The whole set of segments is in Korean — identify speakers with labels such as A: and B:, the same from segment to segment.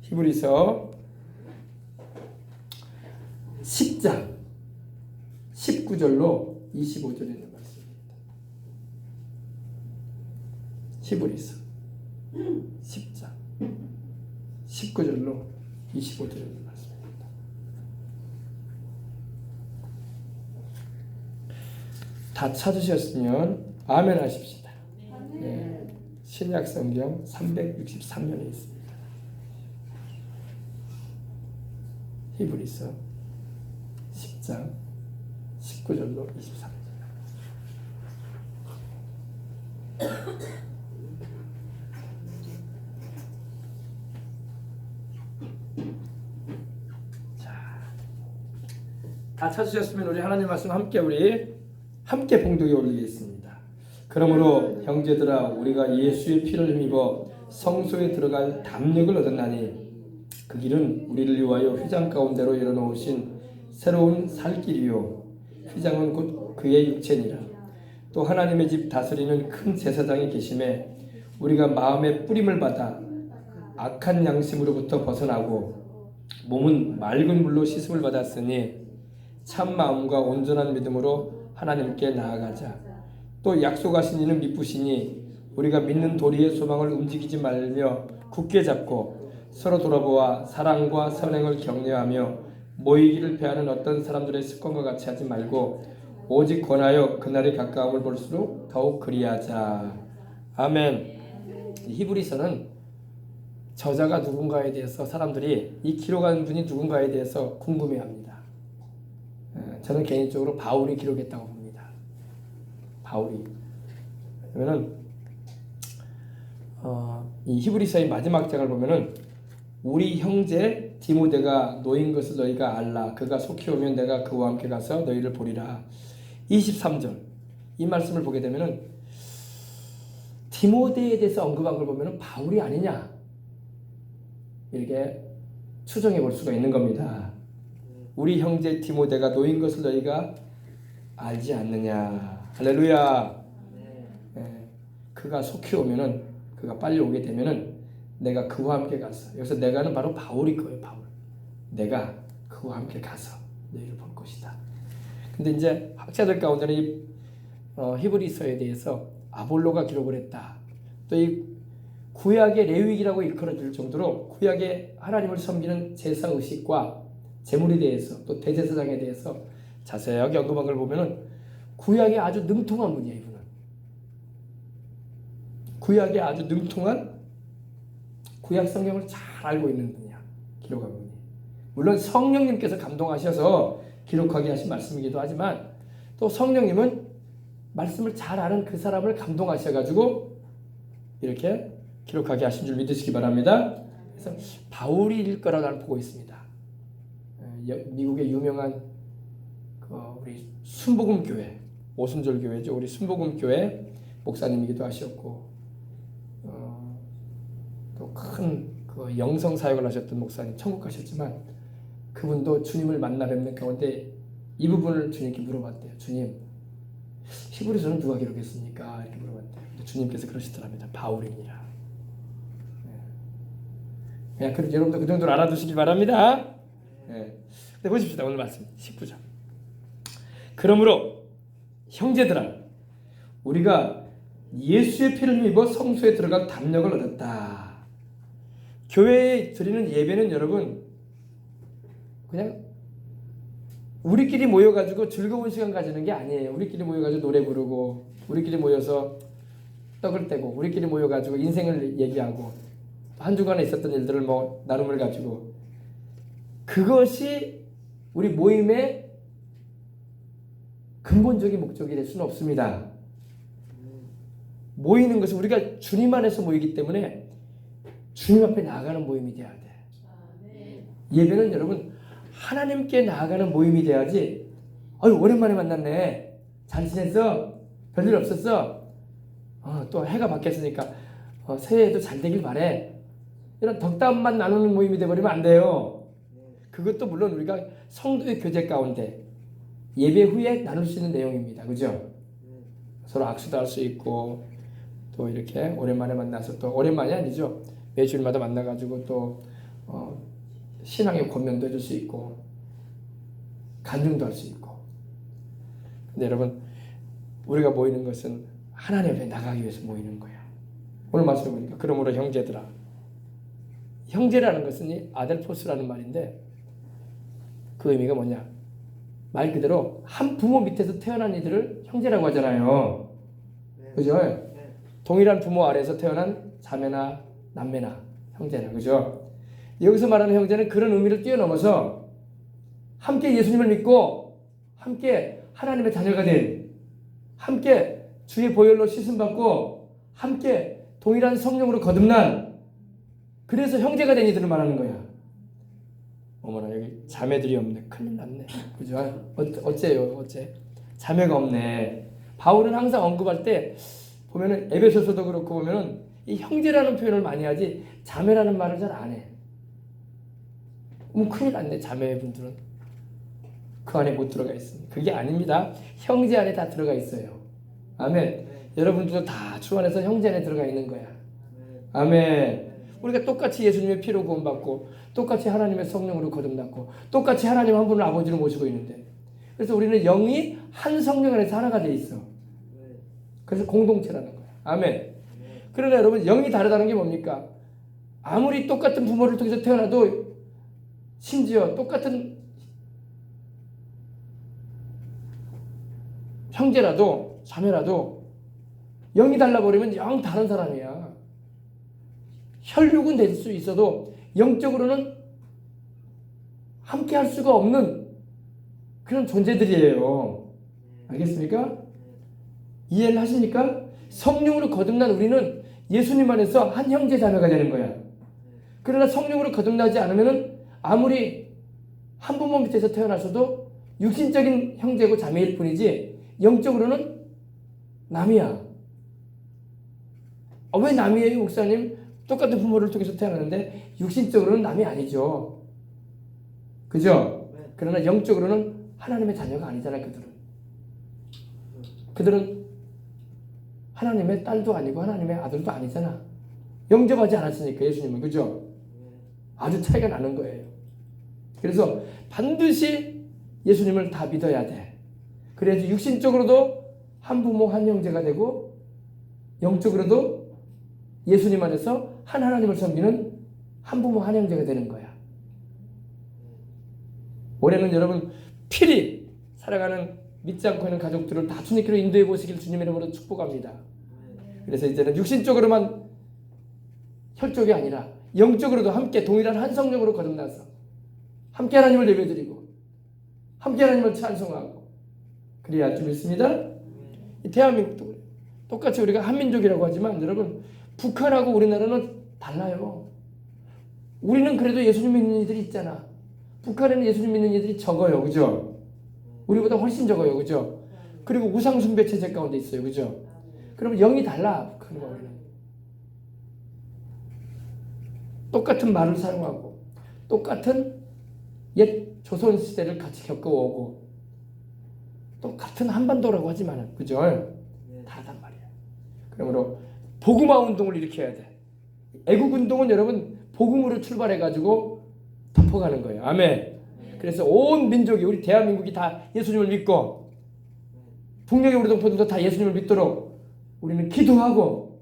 A: 히브리서 10장 19절로 25절에 있는 말씀입니다. 히브리서 10장 19절로 25절에 있는 말씀입니다. 다 찾으셨으면 아멘 하십시다. 네, 신약성경 363면에 있습니다. 히브리서 10장 19절로 23절. 다 찾으셨으면 우리 하나님 말씀 함께 봉독에 올리겠습니다. 그러므로 형제들아 우리가 예수의 피를 힘입어 성소에 들어갈 담력을 얻었나니 그 길은 우리를 위하여 휘장 가운데로 열어놓으신 새로운 살 길이요 휘장은 곧 그의 육체니라. 또 하나님의 집 다스리는 큰 제사장이 계심에 우리가 마음의 뿌림을 받아 악한 양심으로부터 벗어나고 몸은 맑은 물로 씻음을 받았으니 참 마음과 온전한 믿음으로 하나님께 나아가자. 또 약속하신 이는 미쁘시니 우리가 믿는 도리의 소망을 움직이지 말며 굳게 잡고 서로 돌아보아 사랑과 선행을 격려하며 모이기를 패하는 어떤 사람들의 습관과 같이 하지 말고 오직 권하여 그날의 가까움을 볼수록 더욱 그리하자. 아멘. 히브리서는 저자가 누군가에 대해서 사람들이 이 기록한 분이 누군가에 대해서 궁금해합니다. 저는 개인적으로 바울이 기록했다고 봅니다. 바울이. 왜냐면은 이 히브리서의 마지막 장을 보면은 우리 형제 디모데가 노인 것을 너희가 알라. 그가 속히 오면 내가 그와 함께 가서 너희를 보리라. 23절 이 말씀을 보게 되면은 디모데에 대해서 언급한 걸 보면은 바울이 아니냐 이렇게 추정해 볼 수가 있는 겁니다. 우리 형제 디모데가 노인 것을 너희가 알지 않느냐. 할렐루야. 네. 그가 속히 오면은 그가 빨리 오게 되면은 내가 그와 함께 가서 여기서 내가는 바로 바울일 거예요. 바울. 내가 그와 함께 가서 너희를 볼 것이다. 근데 이제 학자들 가운데는 이 히브리서에 대해서 아볼로가 기록을 했다. 또 이 구약의 레위기라고 일컬어질 정도로 구약의 하나님을 섬기는 제사 의식과 제물에 대해서 또 대제사장에 대해서 자세하게 언급한 걸 보면은 구약에 아주 능통한 분이에요. 이분은 구약에 아주 능통한 구약 성경을 잘 알고 있는 분이야. 기록한 분이. 물론 성령님께서 감동하셔서 기록하게 하신 말씀이기도 하지만 또 성령님은 말씀을 잘 아는 그 사람을 감동하셔가지고 이렇게 기록하게 하신 줄 믿으시기 바랍니다. 그래서 바울일 거라고 나는 보고 있습니다. 미국의 유명한 우리 순복음교회, 오순절교회죠. 우리 순복음교회 목사님이기도 하셨고 또 큰 그 영성 사역을 하셨던 목사님 천국 가셨지만 그분도 주님을 만나 뵙는 가운데 이 부분을 주님께 물어봤대요. 주님, 히브리서는 누가 기록했습니까? 이렇게 물어봤대요. 근데 주님께서 그러시더랍니다. 바울이니라. 그냥 여러분도 그 정도로 알아두시기 바랍니다. 네. 네, 보십시다. 오늘 말씀 19장. 그러므로 형제들아 우리가 예수의 피를 입어 성소에 들어갈 담력을 얻었다. 교회에 드리는 예배는 여러분 그냥 우리끼리 모여가지고 즐거운 시간 가지는 게 아니에요. 우리끼리 모여가지고 노래 부르고 우리끼리 모여서 떡을 떼고 우리끼리 모여가지고 인생을 얘기하고 한 주간에 있었던 일들을 뭐 나눔을 가지고 그것이 우리 모임의 근본적인 목적이 될 수는 없습니다. 모이는 것은 우리가 주님 안에서 모이기 때문에 주님 앞에 나아가는 모임이 돼야 돼. 예배는 여러분 하나님께 나아가는 모임이 돼야지. 아유 오랜만에 만났네. 잘 지냈어? 별일 없었어? 또 해가 바뀌었으니까 새해에도 잘 되길 바래. 이런 덕담만 나누는 모임이 돼버리면 안 돼요. 그것도 물론 우리가 성도의 교제 가운데 예배 후에 나눌 수 있는 내용입니다. 그죠? 서로 악수도 할 수 있고 또 이렇게 오랜만에 만나서 또 오랜만이 아니죠. 매주일마다 만나가지고 또 신앙의 권면도 해줄 수 있고 간증도 할 수 있고. 근데 여러분, 우리가 모이는 것은 하나님 앞에 나가기 위해서 모이는 거야. 오늘 말씀해 보니까 그러므로 형제들아, 형제라는 것은 이 아델포스라는 말인데 그 의미가 뭐냐? 말 그대로 한 부모 밑에서 태어난 이들을 형제라고 하잖아요. 그죠? 동일한 부모 아래에서 태어난 자매나 남매나 형제나, 그죠? 여기서 말하는 형제는 그런 의미를 뛰어넘어서 함께 예수님을 믿고 함께 하나님의 자녀가 된, 함께 주의 보혈로 씻음받고 함께 동일한 성령으로 거듭난, 그래서 형제가 된 이들을 말하는 거야. 어머나, 여기 자매들이 없네. 큰일 났네. 그죠? 어째요? 어째? 자매가 없네. 바울은 항상 언급할 때 보면은 에베소서도 그렇고 보면은 이 형제라는 표현을 많이 하지 자매라는 말을 잘 안 해. 큰일 났네. 자매분들은 그 안에 못 들어가 있습니다. 그게 아닙니다. 형제 안에 다 들어가 있어요. 아멘. 여러분들도 다 주 안에서 형제 안에 들어가 있는 거야. 아멘. 우리가 똑같이 예수님의 피로 구원받고 똑같이 하나님의 성령으로 거듭났고 똑같이 하나님 한 분을 아버지로 모시고 있는데, 그래서 우리는 영이 한 성령 안에서 하나가 돼 있어. 그래서 공동체라는 거야. 아멘. 그러나 여러분, 영이 다르다는 게 뭡니까? 아무리 똑같은 부모를 통해서 태어나도, 심지어 똑같은 형제라도 자매라도 영이 달라버리면 영 다른 사람이야. 혈육은 될 수 있어도 영적으로는 함께 할 수가 없는 그런 존재들이에요. 알겠습니까? 이해를 하십니까? 성령으로 거듭난 우리는 예수님 안에서 한 형제 자매가 되는 거야. 그러나 성령으로 거듭나지 않으면 아무리 한 부모 밑에서 태어나서도 육신적인 형제고 자매일 뿐이지 영적으로는 남이야. 왜 남이에요, 목사님? 똑같은 부모를 통해서 태어났는데 육신적으로는 남이 아니죠. 그죠? 그러나 영적으로는 하나님의 자녀가 아니잖아. 그들은 하나님의 딸도 아니고 하나님의 아들도 아니잖아. 영접하지 않았으니까 예수님은. 그죠? 아주 차이가 나는 거예요. 그래서 반드시 예수님을 다 믿어야 돼. 그래야지 육신적으로도 한 부모 한 형제가 되고 영적으로도 예수님 안에서 한 하나님을 섬기는 한 부모 한 형제가 되는 거야. 올해는 여러분 필히 살아가는 믿지 않고 있는 가족들을 다 주님께로 인도해 보시길 주님의 이름으로 축복합니다. 그래서 이제는 육신적으로만 혈족이 아니라 영적으로도 함께 동일한 한 성령으로 거듭나서 함께 하나님을 예배드리고 함께 하나님을 찬송하고 그래야 할 줄 믿습니다. 대한민국도 그래요. 똑같이 우리가 한민족이라고 하지만 여러분, 북한하고 우리나라는 달라요. 우리는 그래도 예수님 믿는 이들이 있잖아. 북한에는 예수님 믿는 이들이 적어요. 그죠? 우리보다 훨씬 적어요. 그죠? 그리고 우상숭배 체제 가운데 있어요. 그죠? 그러면 영이 달라. 북한과 우리는. 똑같은 말을 사용하고 똑같은 옛 조선시대를 같이 겪어오고 똑같은 한반도라고 하지만, 그죠? 다르단 말이야. 그러므로 복음화 운동을 일으켜야 돼. 애국 운동은 여러분 복음으로 출발해가지고 덮어가는 거예요. 아멘. 그래서 온 민족이, 우리 대한민국이 다 예수님을 믿고 북녘의 우리 동포들도 다 예수님을 믿도록 우리는 기도하고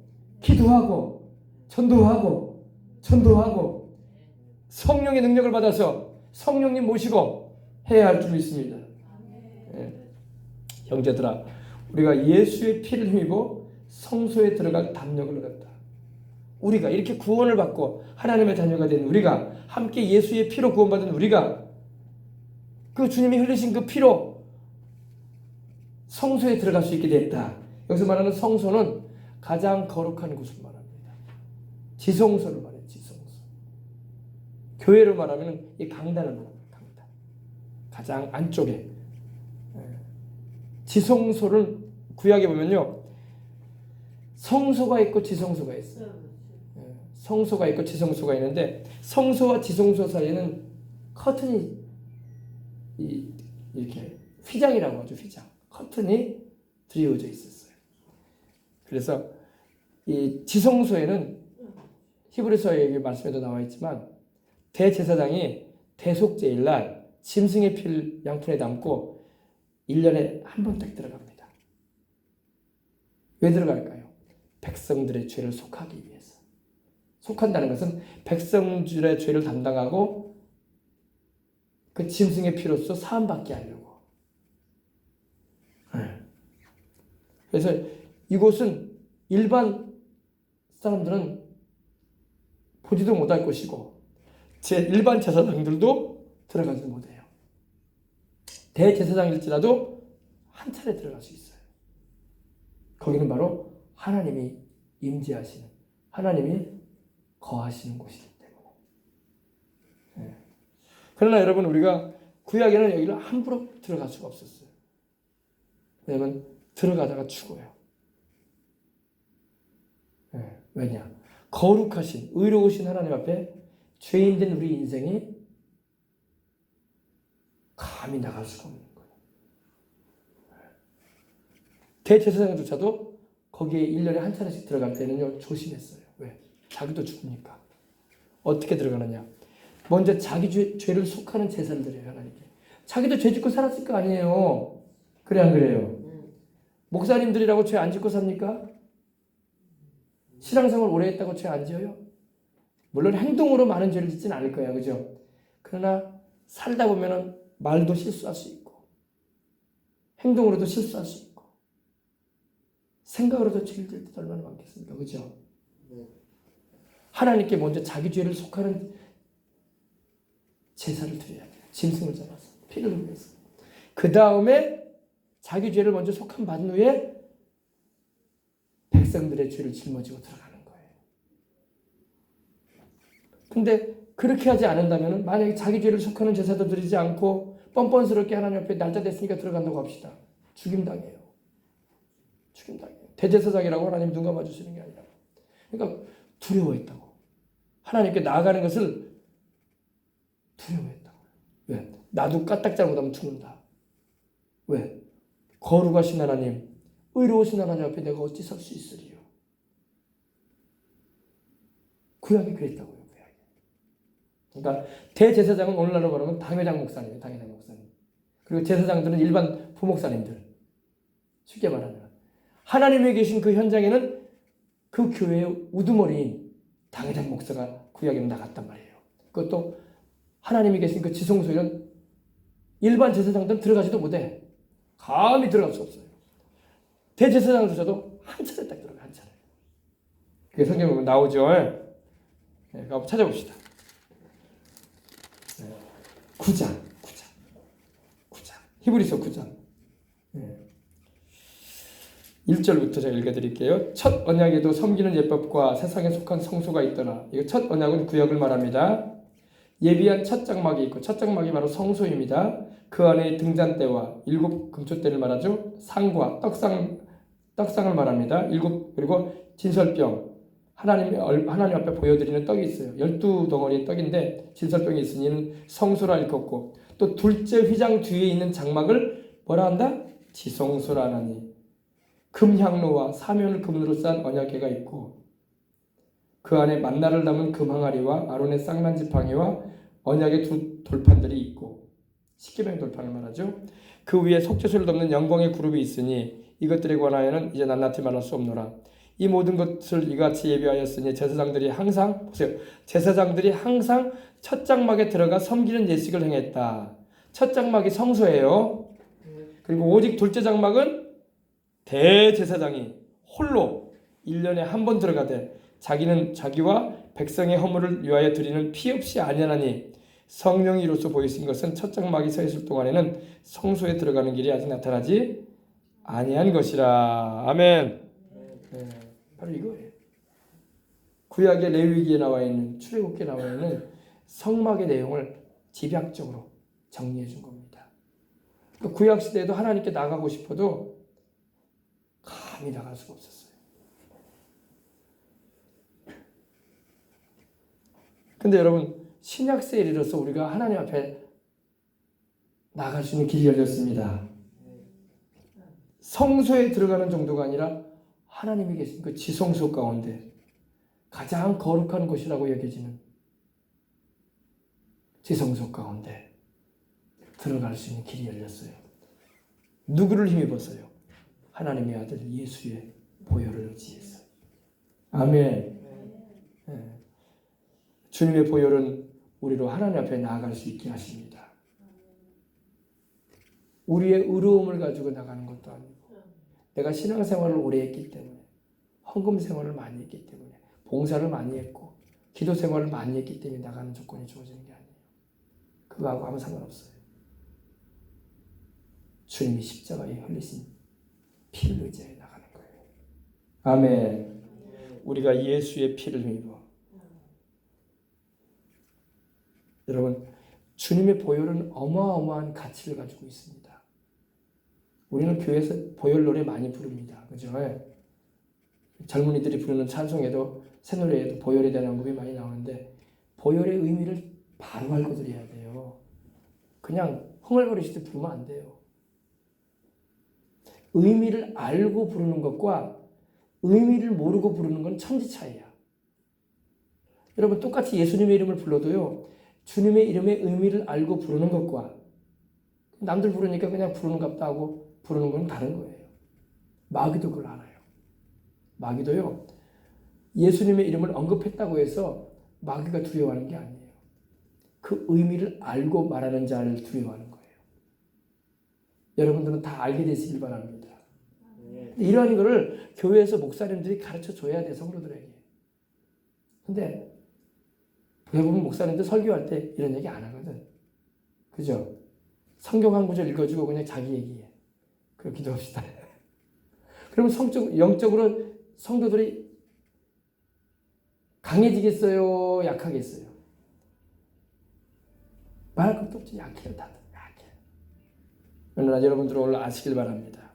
A: 전도하고 성령의 능력을 받아서 성령님 모시고 해야 할 줄 믿습니다. 형제들아, 우리가 예수의 피를 힘입어 성소에 들어갈 담력을 얻었다. 우리가 이렇게 구원을 받고 하나님의 자녀가 된 우리가, 함께 예수의 피로 구원받은 우리가 그 주님이 흘리신 그 피로 성소에 들어갈 수 있게 됐다. 여기서 말하는 성소는 가장 거룩한 곳을 말합니다. 지성소를 말해요. 지성소. 교회로 말하면 이 강단을 말합니다. 강단. 가장 안쪽에. 지성소를 구약에 보면요, 성소가 있고 지성소가 있어요. 성소가 있고 지성소가 있는데 성소와 지성소 사이에는 커튼이 이렇게 휘장이라고 하죠. 휘장. 커튼이 드리워져 있었어요. 그래서 이 지성소에는 히브리서의 말씀에도 나와 있지만 대제사장이 대속제일날 짐승의 피를 양푼에 담고 1년에 한 번 딱 들어갑니다. 왜 들어갈까요? 백성들의 죄를 속하기 위해서. 속한다는 것은 백성들의 죄를 담당하고 그 짐승의 피로서 사함받게 하려고. 그래서 이곳은 일반 사람들은 보지도 못할 것이고 일반 제사장들도 들어가지 못해요. 대제사장일지라도 한 차례 들어갈 수 있어요. 거기는 바로 하나님이 임재하시는, 하나님이 거하시는 곳이기 때문에. 그러나 여러분, 우리가 구약에는 여기를 함부로 들어갈 수가 없었어요. 왜냐하면 들어가다가 죽어요. 왜냐? 거룩하신, 의로우신 하나님 앞에 죄인된 우리 인생이 감히 나갈 수가 없는 거예요. 대제사장조차도 거기에 1년에 한 차례씩 들어갈 때는요, 조심했어요. 왜? 자기도 죽으니까. 어떻게 들어가느냐? 먼저 자기 죄를 속하는 제사를 드려요, 하나님께. 자기도 죄 짓고 살았을 거 아니에요. 그래, 안 그래요? 목사님들이라고 죄 안 짓고 삽니까? 신앙생활 오래 했다고 죄 안 지어요? 물론 행동으로 많은 죄를 짓진 않을 거예요, 그죠? 그러나 살다 보면은 말도 실수할 수 있고, 행동으로도 실수할 수 있고, 생각으로도 죄를 질 때 얼마나 많겠습니까, 그죠? 하나님께 먼저 자기 죄를 속하는 제사를 드려야 돼요. 짐승을 잡아서 피를 흘려서. 그 다음에 자기 죄를 먼저 속한 받은 후에 백성들의 죄를 짊어지고 들어가는 거예요. 근데 그렇게 하지 않는다면, 만약에 자기 죄를 속하는 제사도 드리지 않고 뻔뻔스럽게 하나님 앞에 날짜 됐으니까 들어간다고 합시다. 죽임당해요. 죽임당해요. 대제사장이라고 하나님 눈 감아주시는 게 아니라. 그러니까 두려워했다고. 하나님께 나아가는 것을 두려워했다고. 왜? 나도 까딱 잘못하면 죽는다. 왜? 거룩하신 하나님, 의로우신 하나님 앞에 내가 어찌 설 수 있으리요? 구약이 그랬다고요. 구약이. 그러니까 대제사장은 오늘날로 말하면 당회장 목사님이에요. 당회장 목사님. 그리고 제사장들은 일반 부목사님들. 쉽게 말하면 하나님에 계신 그 현장에는 그 교회의 우두머리인 당회장 목사가 구약에는 나갔단 말이에요. 그것도 하나님이 계신 그 지성소에는 일반 제사장들은 들어가지도 못해. 감히 들어갈 수 없어요. 대제사장조차도 한 차례 딱 들어가, 한 차례. 그게 성경에 보면 나오죠. 네, 한번 찾아봅시다. 9장. 히브리서 9장. 1절부터 제가 읽어드릴게요. 첫 언약에도 섬기는 예법과 세상에 속한 성소가 있더라. 이거 첫 언약은 구약을 말합니다. 예비한 첫 장막이 있고, 첫 장막이 바로 성소입니다. 그 안에 등잔대와 7 금초대를 말하죠. 상과 떡상을 말합니다. 그리고 진설병, 하나님 앞에 보여드리는 떡이 있어요. 12덩어리의 떡인데 진설병이 있으니 성소라 일컫고, 또 둘째 휘장 뒤에 있는 장막을 뭐라 한다? 지성소라 하나니. 금향로와 사면을 금으로 싼 언약궤가 있고, 그 안에 만나를 담은 금항아리와 아론의 쌍난 지팡이와 언약의 2 돌판들이 있고, 십계명 돌판을 말하죠. 그 위에 속죄소를 덮는 영광의 그룹이 있으니 이것들에 관하여는 이제 낱낱이 말할 수 없노라. 이 모든 것을 이같이 예비하였으니 제사장들이 항상 첫 장막에 들어가 섬기는 예식을 행했다. 첫 장막이 성소예요. 그리고 오직 둘째 장막은 대제사장이 홀로 1년에 한 번 들어가되 자기는 자기와 백성의 허물을 위하여 드리는 피 없이 아니하나니, 성령이 이로써 보이신 것은 첫 장막이 서 있을 동안에는 성소에 들어가는 길이 아직 나타나지 아니한 것이라. 아멘. 네, 바로 이거예요. 구약의 레위기에 나와 있는, 출애굽기에 나와 있는 성막의 내용을 집약적으로 정리해 준 겁니다. 그러니까 구약 시대에도 하나님께 나가고 싶어도 감히 나갈 수가 없었어요. 근데 여러분, 신약세에 이르러서 우리가 하나님 앞에 나갈 수 있는 길이 열렸습니다. 성소에 들어가는 정도가 아니라 하나님이 계신 그 지성소 가운데 가장 거룩한 곳이라고 여겨지는 지성소 가운데 들어갈 수 있는 길이 열렸어요. 누구를 힘입었어요? 하나님의 아들 예수의 보혈을 의지했어요. 아멘. 네. 주님의 보혈은 우리로 하나님 앞에 나아갈 수 있게 하십니다. 우리의 의로움을 가지고 나가는 것도 아니고, 내가 신앙생활을 오래 했기 때문에, 헌금 생활을 많이 했기 때문에, 봉사를 많이 했고 기도 생활을 많이 했기 때문에 나가는 조건이 주어지는 게 아니에요. 그거하고 아무 상관없어요. 주님이 십자가에 흘리신 피를 의지해 나가는 거예요. 아멘. 우리가 예수의 피를 힘입어. 여러분, 주님의 보혈은 어마어마한 가치를 가지고 있습니다. 우리는 교회에서 보혈 노래 많이 부릅니다. 그죠? 젊은이들이 부르는 찬송에도 새 노래에도 보혈에 대한 언급이 많이 나오는데, 보혈의 의미를 바로 알고 드려야 돼요. 그냥 흥얼거리시듯 부르면 안 돼요. 의미를 알고 부르는 것과 의미를 모르고 부르는 건 천지 차이야. 여러분, 똑같이 예수님의 이름을 불러도요, 주님의 이름의 의미를 알고 부르는 것과 남들 부르니까 그냥 부르는갑다 하고 부르는 건 다른 거예요. 마귀도 그걸 알아요. 마귀도요, 예수님의 이름을 언급했다고 해서 마귀가 두려워하는 게 아니에요. 그 의미를 알고 말하는 자를 두려워하는 거예요. 여러분들은 다 알게 되시길 바랍니다. 이러한 거를 교회에서 목사님들이 가르쳐 줘야 돼, 성도들에게. 근데 보면 목사님들 설교할 때 이런 얘기 안 하거든. 그죠? 성경 한 구절 읽어주고 그냥 자기 얘기해. 그럼 기도합시다. 그러면 영적으로 성도들이 강해지겠어요? 약하겠어요? 말할 것도 없지. 약해요. 다들 약해요. 그러나 여러분들 오늘 아시길 바랍니다.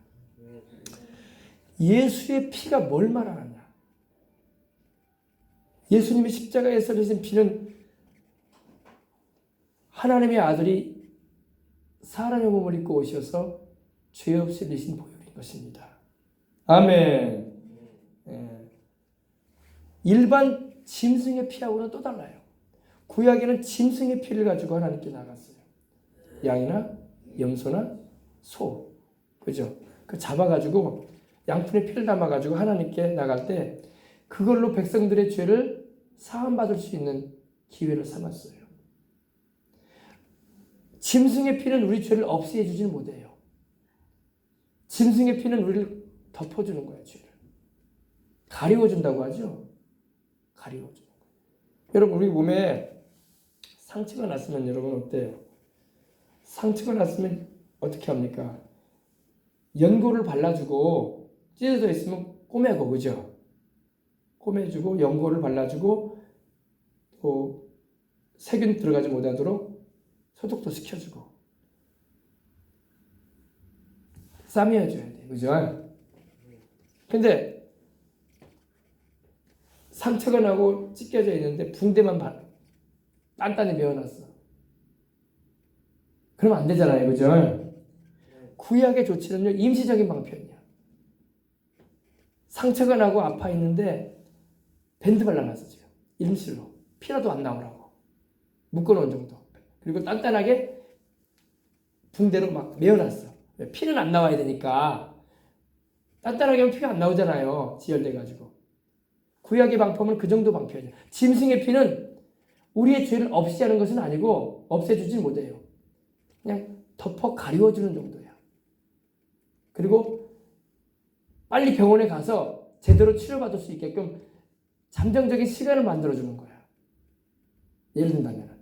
A: 예수의 피가 뭘 말하느냐? 예수님이 십자가에서 흘리신 피는 하나님의 아들이 사람의 몸을 입고 오셔서 죄 없이 흘리신 보혈인 것입니다. 아멘. 일반 짐승의 피하고는 또 달라요. 구약에는 짐승의 피를 가지고 하나님께 나갔어요. 양이나 염소나 소, 그죠? 그 잡아가지고 양푼에 피를 담아가지고 하나님께 나갈 때 그걸로 백성들의 죄를 사함받을 수 있는 기회를 삼았어요. 짐승의 피는 우리 죄를 없애주지는 못해요. 짐승의 피는 우리를 덮어주는 거예요. 죄를 가리워준다고 하죠. 가리워주는 거예요. 여러분, 우리 몸에 상처가 났으면 여러분 어때요? 상처가 났으면 어떻게 합니까? 연고를 발라주고, 찢어져 있으면 꼬매고, 그죠? 꼬매주고 연고를 발라주고 또 세균 들어가지 못하도록 소독도 시켜주고 싸매줘야 돼, 그죠? 근데 상처가 나고 찢겨져 있는데 붕대만 단단히 메어놨어. 그러면 안 되잖아요, 그죠? 구약의 조치는요, 임시적인 방편이야. 상처가 나고 아파 있는데 밴드 발라놨어, 지금. 임실로. 피라도 안 나오라고. 묶어놓은 정도. 그리고 단단하게 붕대로 막 메어놨어. 피는 안 나와야 되니까. 단단하게 하면 피가 안 나오잖아요. 지혈돼가지고. 구약의 방법은 그 정도 방편이야. 짐승의 피는 우리의 죄를 없애는 것은 아니고 없애주지 못해요. 그냥 덮어 가리워주는 정도야. 그리고 빨리 병원에 가서 제대로 치료받을 수 있게끔 잠정적인 시간을 만들어주는 거야. 예를 든다면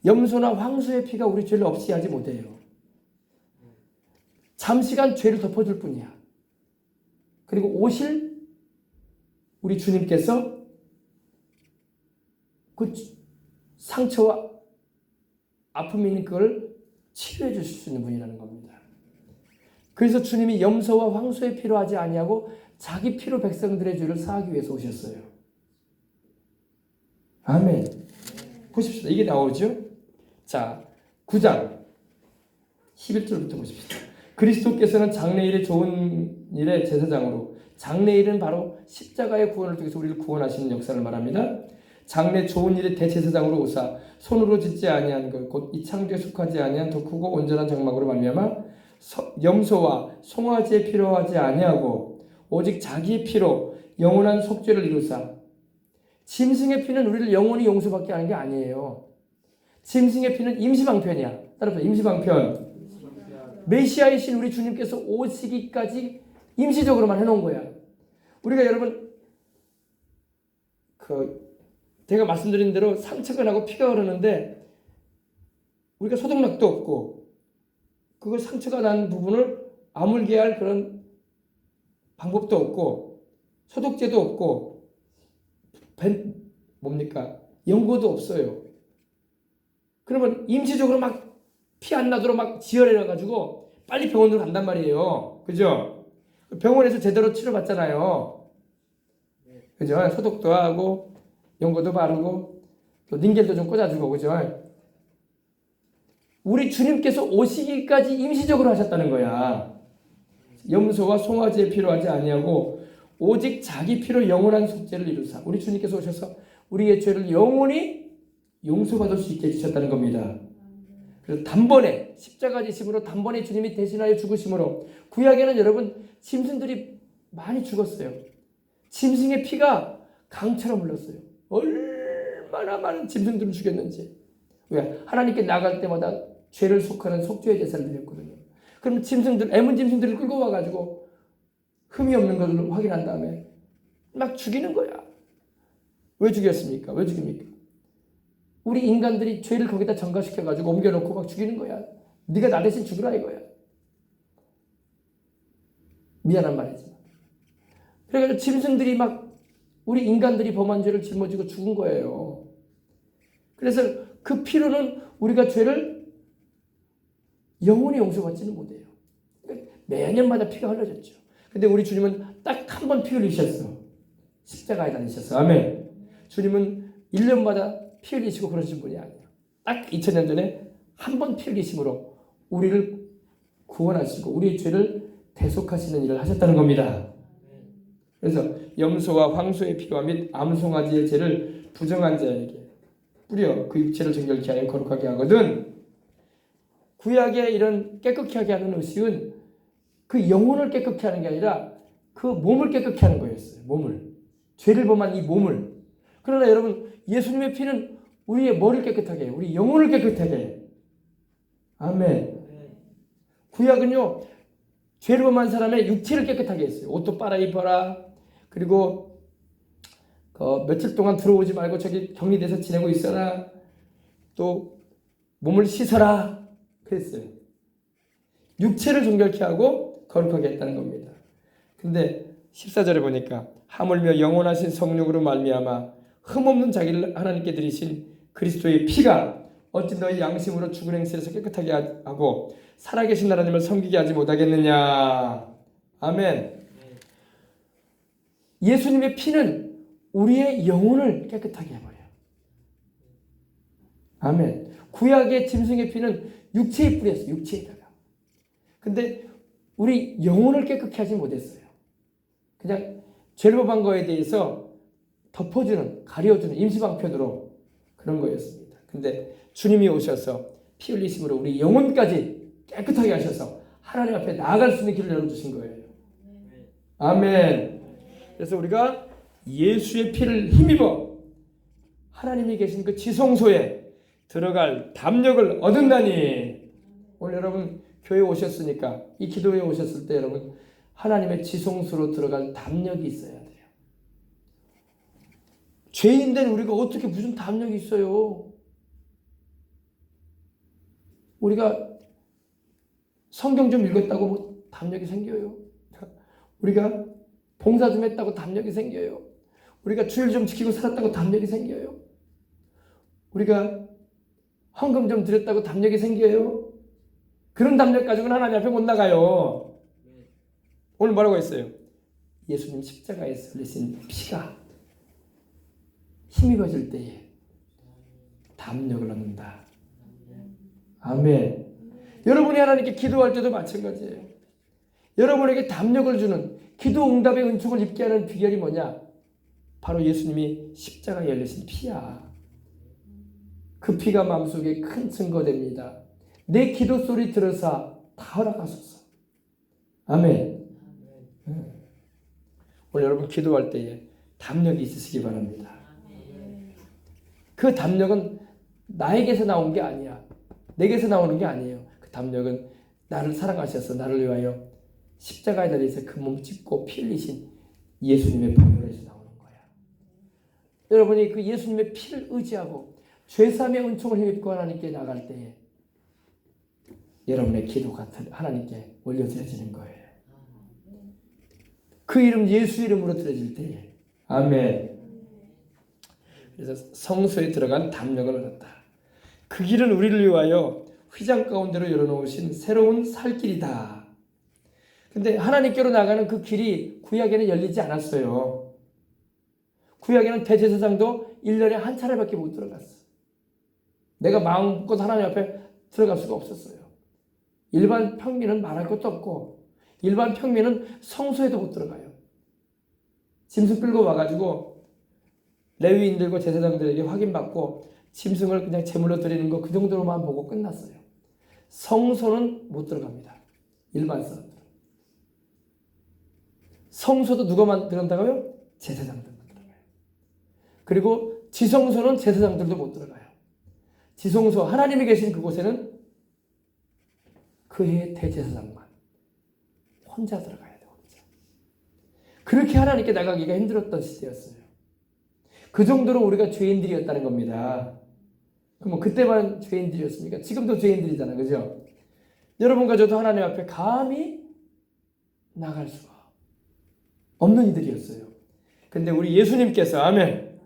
A: 염소나 황소의 피가 우리 죄를 없애하지 못해요. 잠시간 죄를 덮어줄 뿐이야. 그리고 오실 우리 주님께서 그 상처와 아픔이 있는 그걸 치료해 주실 수 있는 분이라는 겁니다. 그래서 주님이 염소와 황소의 피로 하지 아니하고 자기 피로 백성들의 죄를 사하기 위해서 오셨어요. 아멘. 보십시다. 이게 나오죠? 자, 9장 11절부터 보십시다. 그리스도께서는 장래일의 좋은 일의 제사장으로 장래일은 바로 십자가의 구원을 통해서 우리를 구원하시는 역사를 말합니다. 장래 좋은 일의 대제사장으로 오사 손으로 짓지 아니한 것 곧 이 창조에 속하지 아니한 더 크고 온전한 정막으로 말미암아 염소와 송아지의 피로 하지 아니하고 오직 자기의 피로 영원한 속죄를 이루사. 짐승의 피는 우리를 영원히 용서받게 하는 게 아니에요. 짐승의 피는 임시방편이야. 따라서 임시방편. 메시아이신 우리 주님께서 오시기까지 임시적으로만 해놓은 거야. 우리가 여러분 제가 말씀드린 대로 상처가 나고 피가 흐르는데 우리가 소독약도 없고 그걸 상처가 난 부분을 아물게 할 그런 방법도 없고 소독제도 없고 연고도 없어요. 그러면 임시적으로 막 피 안 나도록 막 지혈해 가지고 빨리 병원으로 간단 말이에요. 그죠? 병원에서 제대로 치료받잖아요. 그죠? 소독도 하고 연고도 바르고 또 닌겔도 좀 꽂아주고. 그죠? 우리 주님께서 오시기까지 임시적으로 하셨다는 거야. 염소와 송아지의 피로 하지 아니하고 오직 자기 피로 영원한 속죄를 이루사. 우리 주님께서 오셔서 우리의 죄를 영원히 용서받을 수 있게 해주셨다는 겁니다. 그래서 단번에 십자가 지심으로 단번에 주님이 대신하여 죽으심으로 구약에는 여러분 짐승들이 많이 죽었어요. 짐승의 피가 강처럼 흘렀어요. 얼마나 많은 짐승들을 죽였는지. 왜? 하나님께 나갈 때마다 죄를 속하는 속죄의 제사를 드렸거든요. 그럼 짐승들, 애문 짐승들을 끌고 와가지고 흠이 없는 것을 확인한 다음에 막 죽이는 거야. 왜 죽였습니까? 왜 죽입니까? 우리 인간들이 죄를 거기다 전가시켜가지고 옮겨놓고 막 죽이는 거야. 네가 나 대신 죽으라 이거야. 미안한 말이지만. 그래가지고 짐승들이 막 우리 인간들이 범한 죄를 짊어지고 죽은 거예요. 그래서 그 피로는 우리가 죄를 영원히 용서받지는 못해요. 매년마다 피가 흘러졌죠. 근데 우리 주님은 딱 한 번 피 흘리셨어. 십자가에 달리셨어. 아멘. 주님은 1년마다 피 흘리시고 그러신 분이 아니에요. 딱 2000년 전에 한 번 피 흘리심으로 우리를 구원하시고 우리의 죄를 대속하시는 일을 하셨다는 겁니다. 그래서 염소와 황소의 피와 및 암송아지의 죄를 부정한 자에게 뿌려 그 육체를 정결케 하여 거룩하게 하거든. 구약의 이런 깨끗게 하게 하는 의식은 그 영혼을 깨끗게 하는 게 아니라 그 몸을 깨끗게 하는 거였어요. 몸을. 죄를 범한 이 몸을. 그러나 여러분 예수님의 피는 우리의 머리를 깨끗하게 해요. 우리 영혼을 깨끗하게 해요. 아멘. 구약은요. 죄를 범한 사람의 육체를 깨끗하게 했어요. 옷도 빨아 입어라. 그리고 며칠 동안 들어오지 말고 저기 격리돼서 지내고 있어라. 또 몸을 씻어라. 그랬어요. 육체를 정결케 하고 거룩하게 했다는 겁니다. 근데 14절에 보니까 하물며 영원하신 성령으로 말미암아 흠없는 자기를 하나님께 드리신 그리스도의 피가 어찌 너희 양심으로 죽은 행실에서 깨끗하게 하고 살아계신 하나님을 섬기게 하지 못하겠느냐. 아멘. 예수님의 피는 우리의 영혼을 깨끗하게 해버려요. 아멘. 구약의 짐승의 피는 육체에 뿌렸어요. 육체에다가. 근데 우리 영혼을 깨끗하게 하지 못했어요. 그냥 죄를 범한 거에 대해서 덮어주는, 가려주는 임시방편으로 그런 거였습니다. 근데 주님이 오셔서 피 흘리심으로 우리 영혼까지 깨끗하게 하셔서 하나님 앞에 나아갈 수 있는 길을 열어주신 거예요. 아멘. 그래서 우리가 예수의 피를 힘입어 하나님이 계신 그 지성소에 들어갈 담력을 얻은다니. 오늘 여러분 교회 오셨으니까 이 기도회에 오셨을 때 여러분 하나님의 지성소로 들어갈 담력이 있어야 돼요. 죄인 된 우리가 어떻게 무슨 담력이 있어요? 우리가 성경 좀 읽었다고 뭐 담력이 생겨요? 우리가 봉사 좀 했다고 담력이 생겨요? 우리가 주일 좀 지키고 살았다고 담력이 생겨요? 우리가 헌금 좀 드렸다고 담력이 생겨요? 그런 담력 가지고는 하나님 앞에 못 나가요. 오늘 뭐라고 했어요? 예수님 십자가에서 흘리신 피가 힘입어질 때에 담력을 얻는다. 아멘. 여러분이 하나님께 기도할 때도 마찬가지예요. 여러분에게 담력을 주는 기도 응답의 은총을 입게 하는 비결이 뭐냐? 바로 예수님이 십자가에 열리신 피야. 그 피가 마음속에 큰 증거됩니다. 내 기도 소리 들어서 다 허락하소서. 아멘. 오늘 여러분 기도할 때에 담력이 있으시기 바랍니다. 그 담력은 나에게서 나온 게 아니야. 내게서 나오는 게 아니에요. 그 담력은 나를 사랑하셔서 나를 위하여 십자가에 달려서 그 몸 찢고 피 흘리신 예수님의 보혈에서 나오는 거야. 여러분이 그 예수님의 피를 의지하고 죄사함의 은총을 힘입고 하나님께 나갈 때에 여러분의 기도가 하나님께 올려드려지는 거예요. 그 이름 예수 이름으로 드려질 때에 아멘. 그래서 성소에 들어간 담력을 얻었다. 그 길은 우리를 위하여 휘장 가운데로 열어놓으신 새로운 살 길이다. 근데 하나님께로 나가는 그 길이 구약에는 열리지 않았어요. 구약에는 대제사장도 1년에 한 차례밖에 못 들어갔어. 내가 마음껏 하나님 앞에 들어갈 수가 없었어요. 일반 평민은 말할 것도 없고 일반 평민은 성소에도 못 들어가요. 짐승 끌고 와가지고 레위인들과 제사장들에게 확인받고 짐승을 그냥 제물로 드리는 거 그 정도로만 보고 끝났어요. 성소는 못 들어갑니다. 일반 사람들은. 성소도 누가만 들어간다고요? 제사장들만 들어가요. 그리고 지성소는 제사장들도 못 들어가요. 지성소 하나님이 계신 그곳에는 그의 대제사장만 혼자 들어가야 돼요. 혼자. 그렇게 하나님께 나가기가 힘들었던 시대였어요. 그 정도로 우리가 죄인들이었다는 겁니다. 그럼 그때만 죄인들이었습니까? 지금도 죄인들이잖아요. 그죠? 여러분과 저도 하나님 앞에 감히 나갈 수가 없는 이들이었어요. 근데 우리 예수님께서 아멘.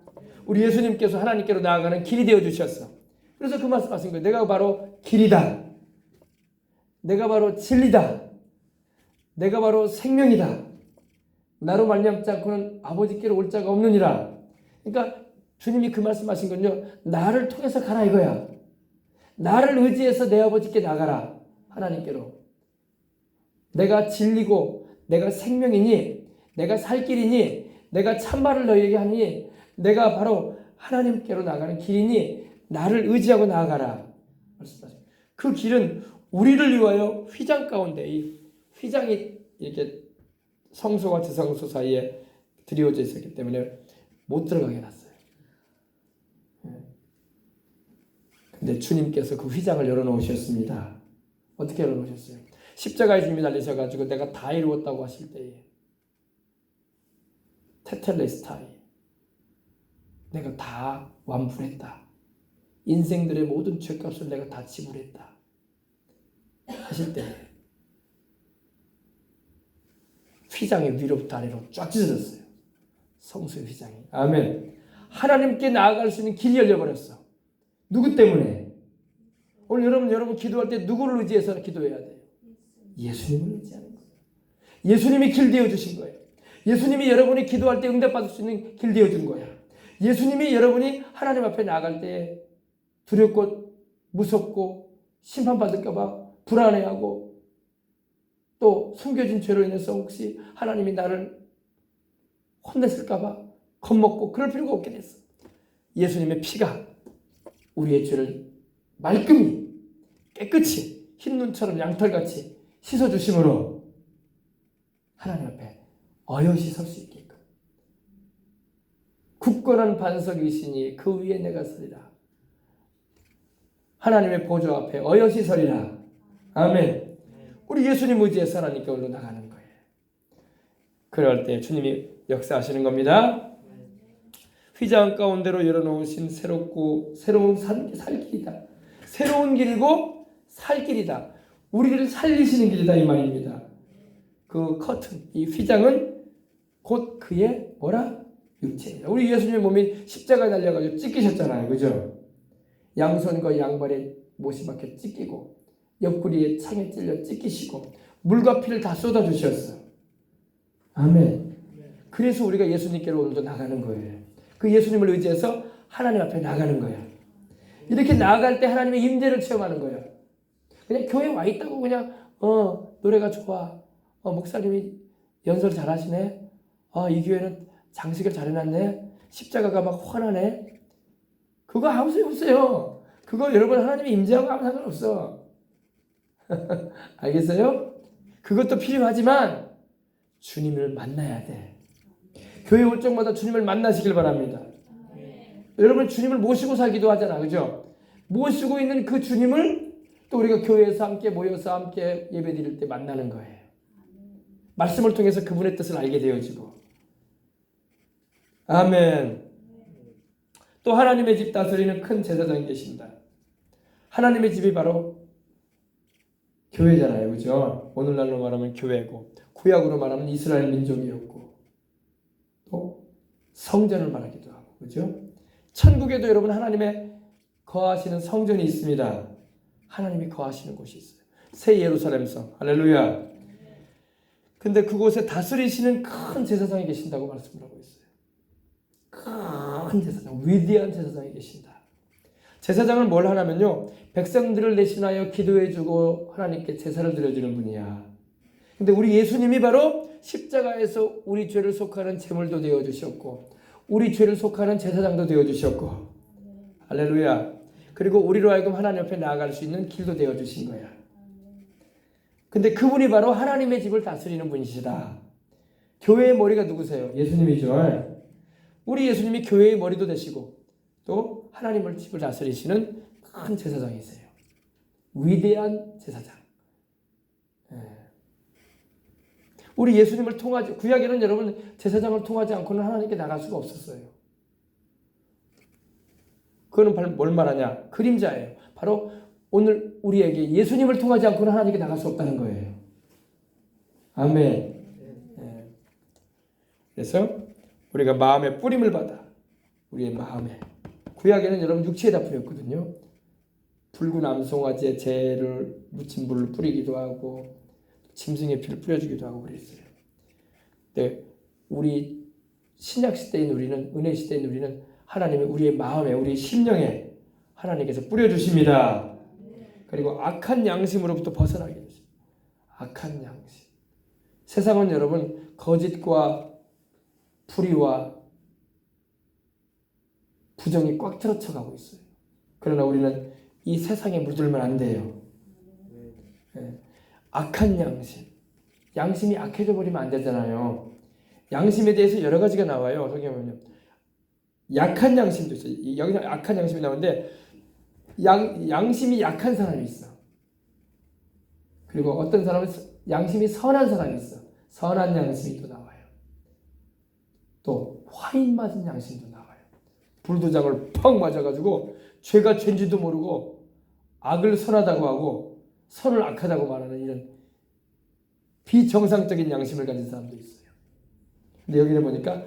A: 우리 예수님께서 하나님께로 나아가는 길이 되어 주셨어. 그래서 그 말씀하신 거예요. 내가 바로 길이다. 내가 바로 진리다. 내가 바로 생명이다. 나로 말미암지 않고는 아버지께로 올 자가 없느니라. 그러니까 주님이 그 말씀하신 건요. 나를 통해서 가라 이거야. 나를 의지해서 내 아버지께 나가라. 하나님께로. 내가 진리고 내가 생명이니 내가 살 길이니 내가 참말을 너희에게 하니 내가 바로 하나님께로 나가는 길이니 나를 의지하고 나아가라. 말씀하십니다. 그 길은 우리를 위하여 휘장 가운데 이 휘장이 이렇게 성소와 지성소 사이에 드리워져 있었기 때문에 못 들어가게 해놨어요. 근데 주님께서 그 휘장을 열어놓으셨습니다. 어떻게 열어놓으셨어요? 십자가에 주님이 달리셔가지고 내가 다 이루었다고 하실 때에 테텔레스타이 내가 다 완불했다. 인생들의 모든 죄값을 내가 다 지불했다. 하실 때 휘장이 위로부터 아래로 쫙 찢어졌어요. 성소의 휘장이. 아멘. 하나님께 나아갈 수 있는 길이 열려버렸어. 누구 때문에? 오늘 여러분 기도할 때 누구를 의지해서 기도해야 돼요? 예수님을 의지하는 거예요. 예수님이 길 되어주신 거예요. 예수님이 여러분이 기도할 때 응답받을 수 있는 길 되어준 거야. 예수님이 여러분이 하나님 앞에 나아갈 때 두렵고 무섭고 심판받을까 봐 불안해하고 또 숨겨진 죄로 인해서 혹시 하나님이 나를 혼냈을까 봐 겁먹고 그럴 필요가 없게 됐어. 예수님의 피가 우리의 죄를 말끔히 깨끗이 흰 눈처럼 양털같이 씻어주심으로 하나님 앞에 어여시 설 수 있게끔 굳건한 반석이시니 그 위에 내가 서리라. 하나님의 보좌 앞에 어여시 서리라. 아멘. 우리 예수님 의지해서 하나님께 올라나가는 거예요. 그럴 때 주님이 역사하시는 겁니다. 휘장 가운데로 열어놓으신 새로운 살길이다. 새로운 길이고 살길이다. 우리를 살리시는 길이다 이 말입니다. 그 커튼, 이 휘장은 곧 그의 뭐라? 육체입니다. 우리 예수님의 몸이 십자가에 달려가지고 찢기셨잖아요. 그죠? 양손과 양발에 못이 박혀 찢기고 옆구리에 창에 찔려 찢기시고 물과 피를 다 쏟아주셨어요. 아멘. 그래서 우리가 예수님께로 오늘도 나가는 거예요. 그 예수님을 의지해서 하나님 앞에 나가는 거야. 이렇게 나아갈 때 하나님의 임재를 체험하는 거야. 그냥 교회 와 있다고 그냥 노래가 좋아. 목사님이 연설 잘하시네. 이 교회는 장식을 잘 해놨네. 십자가가 막 환하네. 그거 아무 소용없어요. 그거 여러분 하나님이 임재하고 아무 상관없어. 알겠어요? 그것도 필요하지만 주님을 만나야 돼. 교회 올 적마다 주님을 만나시길 바랍니다. 여러분 주님을 모시고 살기도 하잖아. 그죠? 모시고 있는 그 주님을 또 우리가 교회에서 함께 모여서 함께 예배드릴 때 만나는 거예요. 말씀을 통해서 그분의 뜻을 알게 되어지고. 아멘. 또 하나님의 집 다스리는 큰 제사장이 계신다. 하나님의 집이 바로 교회잖아요. 그죠? 오늘날로 말하면 교회고, 구약으로 말하면 이스라엘 민족이었고, 또 성전을 말하기도 하고. 그죠? 천국에도 여러분 하나님의 거하시는 성전이 있습니다. 하나님이 거하시는 곳이 있어요. 새 예루살렘 성. 할렐루야. 근데 그곳에 다스리시는 큰 제사장이 계신다고 말씀을 하고 있어요. 큰 제사장, 위대한 제사장이 계신다. 제사장은 뭘 하냐면요, 백성들을 대신하여 기도해주고 하나님께 제사를 드려주는 분이야. 근데 우리 예수님이 바로 십자가에서 우리 죄를 속하는 제물도 되어주셨고, 우리 죄를 속하는 제사장도 되어주셨고, 할렐루야. 그리고 우리로 하여금 하나님 옆에 나아갈 수 있는 길도 되어주신 거야. 근데 그분이 바로 하나님의 집을 다스리는 분이시다. 교회의 머리가 누구세요? 예수님이죠. 우리 예수님이 교회의 머리도 되시고 또 하나님의 집을 다스리시는 큰 제사장이세요. 위대한 제사장. 우리 예수님을 통하지, 구약에는 여러분 제사장을 통하지 않고는 하나님께 나갈 수가 없었어요. 그거는 뭘 말하냐? 그림자예요. 바로 오늘 우리에게 예수님을 통하지 않고는 하나님께 나갈 수 없다는 거예요. 아멘. 그래서 우리가 마음의 뿌림을 받아, 우리의 마음에, 구약에는 여러분 육체에다 뿌렸거든요. 붉은 암송아지의 재를 묻힌 물을 뿌리기도 하고 짐승의 피를 뿌려주기도 하고 그랬어요. 근데 우리 신약 시대인 우리는, 은혜 시대인 우리는 하나님이 우리의 마음에, 우리의 심령에 하나님께서 뿌려주십니다. 그리고 악한 양심으로부터 벗어나게 되십니다. 악한 양심. 세상은 여러분 거짓과 불의와 부정이 꽉 틀어쳐가고 있어요. 그러나 우리는 이 세상에 물들면 안 돼요. 악한 양심. 양심이 악해져 버리면 안 되잖아요. 양심에 대해서 여러 가지가 나와요. 성경에 보면 약한 양심도 있어요. 여기서 악한 양심이 나오는데 양심이 약한 사람이 있어. 그리고 어떤 사람은 양심이 선한 사람이 있어. 선한 양심이 또 나와요. 또 화인 맞은 양심도 나와요. 불도장을 펑 맞아가지고 죄가 죄인지도 모르고 악을 선하다고 하고 선을 악하다고 말하는 이런 비정상적인 양심을 가진 사람도 있어요. 근데 여기를 보니까